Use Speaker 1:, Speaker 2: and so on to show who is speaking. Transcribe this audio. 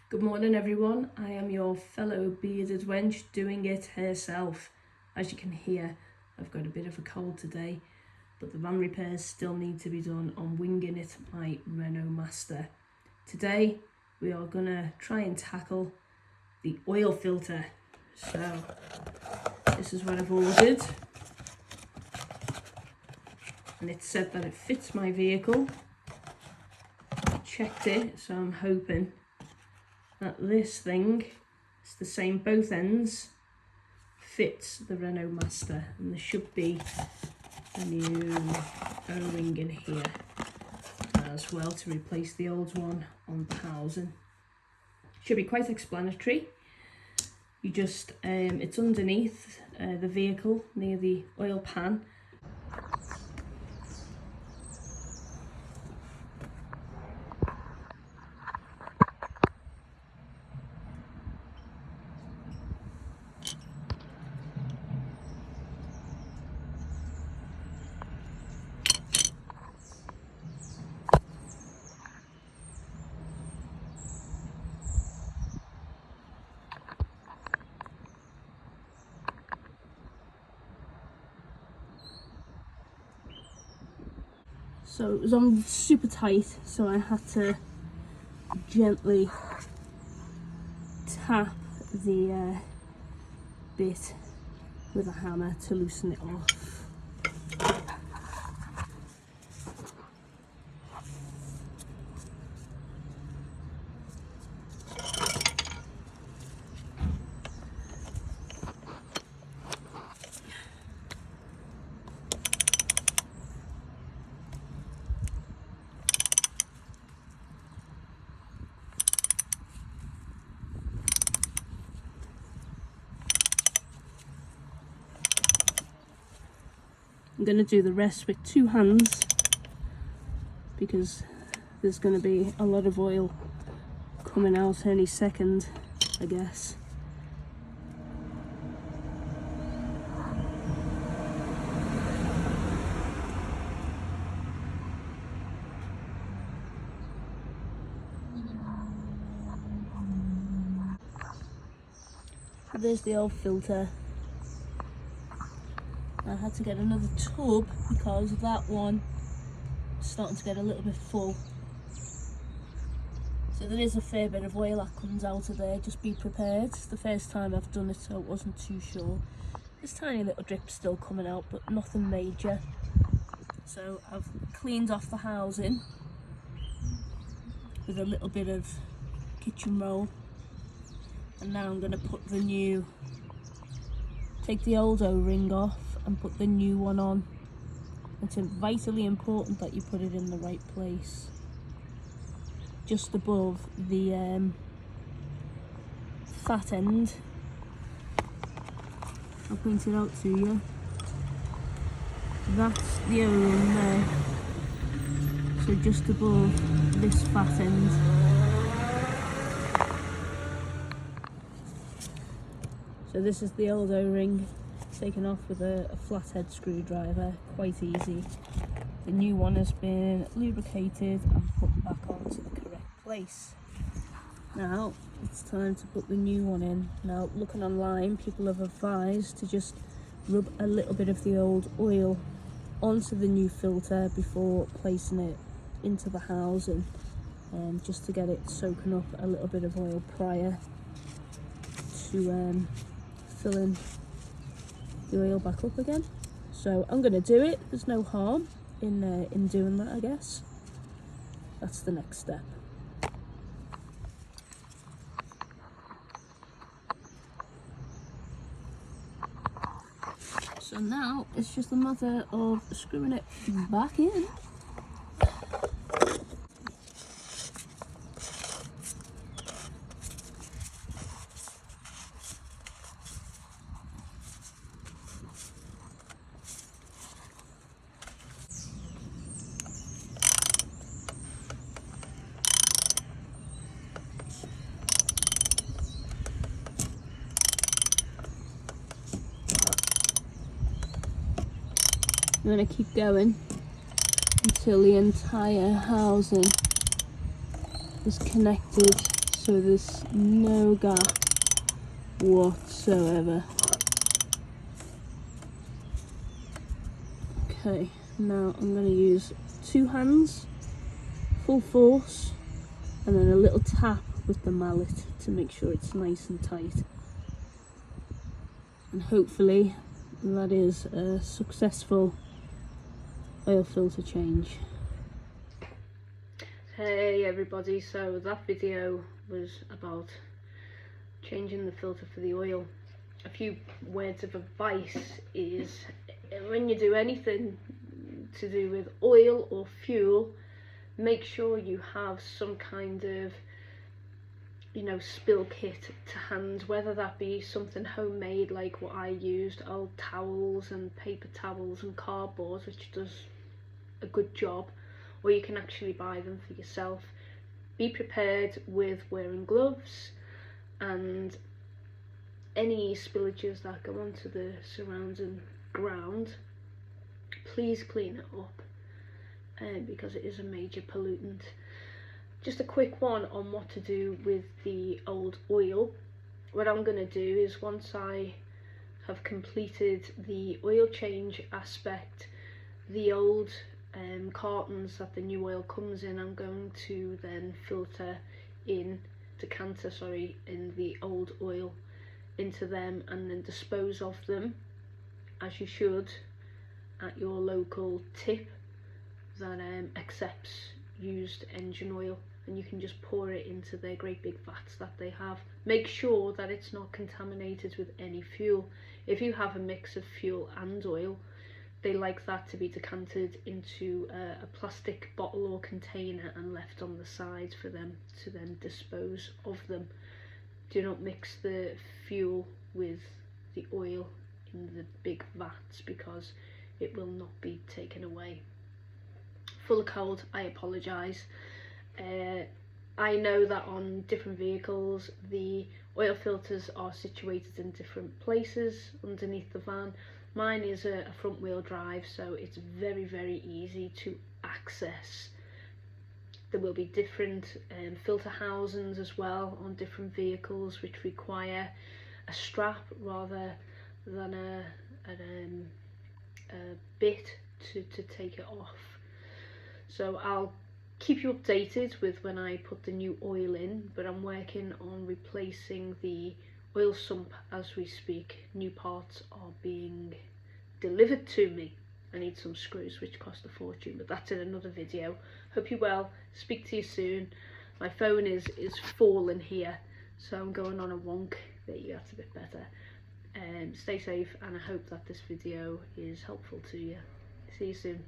Speaker 1: Good morning everyone, I am your fellow bearded wench doing it herself. As you can hear, I've got a bit of a cold today, but the van repairs still need to be done on Wingin it, my Renault Master. Today we are gonna try and tackle the oil filter. So this is what I've ordered, and it said that it fits my vehicle. I checked it, so I'm hoping that this thing is the same both ends, fits the Renault Master, and there should be a new O-ring in here as well to replace the old one on the housing. Should be quite explanatory. You just it's underneath the vehicle near the oil pan. So it was on super tight, so I had to gently tap the bit with a hammer to loosen it off. I'm going to do the rest with two hands because there's going to be a lot of oil coming out any second, I guess. There's the old filter. I had to get another tub because that one is starting to get a little bit full. So there is a fair bit of oil that comes out of there, just be prepared. It's the first time I've done it, so I wasn't too sure. There's tiny little drips still coming out, but nothing major. So I've cleaned off the housing with a little bit of kitchen roll, and now I'm going to put the new, take the old O-ring off and put the new one on. It's vitally important that you put it in the right place, just above the fat end. I'll point it out to you. That's the O-ring there, so just above this fat end. So this is the old O-ring, taken off with a flathead screwdriver, quite easy. The new one has been lubricated and put back onto the correct place. Now it's time to put the new one in. Now, looking online, people have advised to just rub a little bit of the old oil onto the new filter before placing it into the housing, just to get it soaking up a little bit of oil prior to filling the oil back up again. So I'm going to do it. There's no harm in doing that, I guess. That's the next step. So now it's just a matter of screwing it back in. I'm going to keep going until the entire housing is connected, so so there's no gap whatsoever. Okay, now I'm going to use 2 hands, full force, and then a little tap with the mallet to make sure it's nice and tight. And hopefully that is a successful oil filter change. Hey everybody, so that video was about changing the filter for the oil. A few words of advice is, when you do anything to do with oil or fuel, make sure you have some kind of, you know, spill kit to hand, whether that be something homemade like what I used, old towels and paper towels and cardboard, which does a good job, or you can actually buy them for yourself. Be prepared with wearing gloves, and any spillages that go onto the surrounding ground, please clean it up, because it is a major pollutant. Just a quick one on what to do with the old oil. What I'm going to do is, once I have completed the oil change aspect, the old cartons that the new oil comes in, I'm going to then decanter in the old oil into them, and then dispose of them, as you should, at your local tip that accepts used engine oil, and you can just pour it into their great big vats that they have. Make sure that it's not contaminated with any fuel. If you have a mix of fuel and oil, they like that to be decanted into a plastic bottle or container and left on the side for them to then dispose of them. Do not mix the fuel with the oil in the big vats, because it will not be taken away. Full of cold, I apologise. I know that on different vehicles the oil filters are situated in different places underneath the van. Mine is a front wheel drive, so it's very, very easy to access. There will be different filter housings as well on different vehicles, which require a strap rather than a bit to take it off. So I'll keep you updated with when I put the new oil in, but I'm working on replacing the oil sump as we speak. New parts are being delivered to me. I need some screws which cost a fortune, but that's in another video. Hope you're well, speak to you soon. My phone is falling here, so I'm going on a wonk. There you go, that's a bit better. Stay safe, and I hope that this video is helpful to you. See you soon.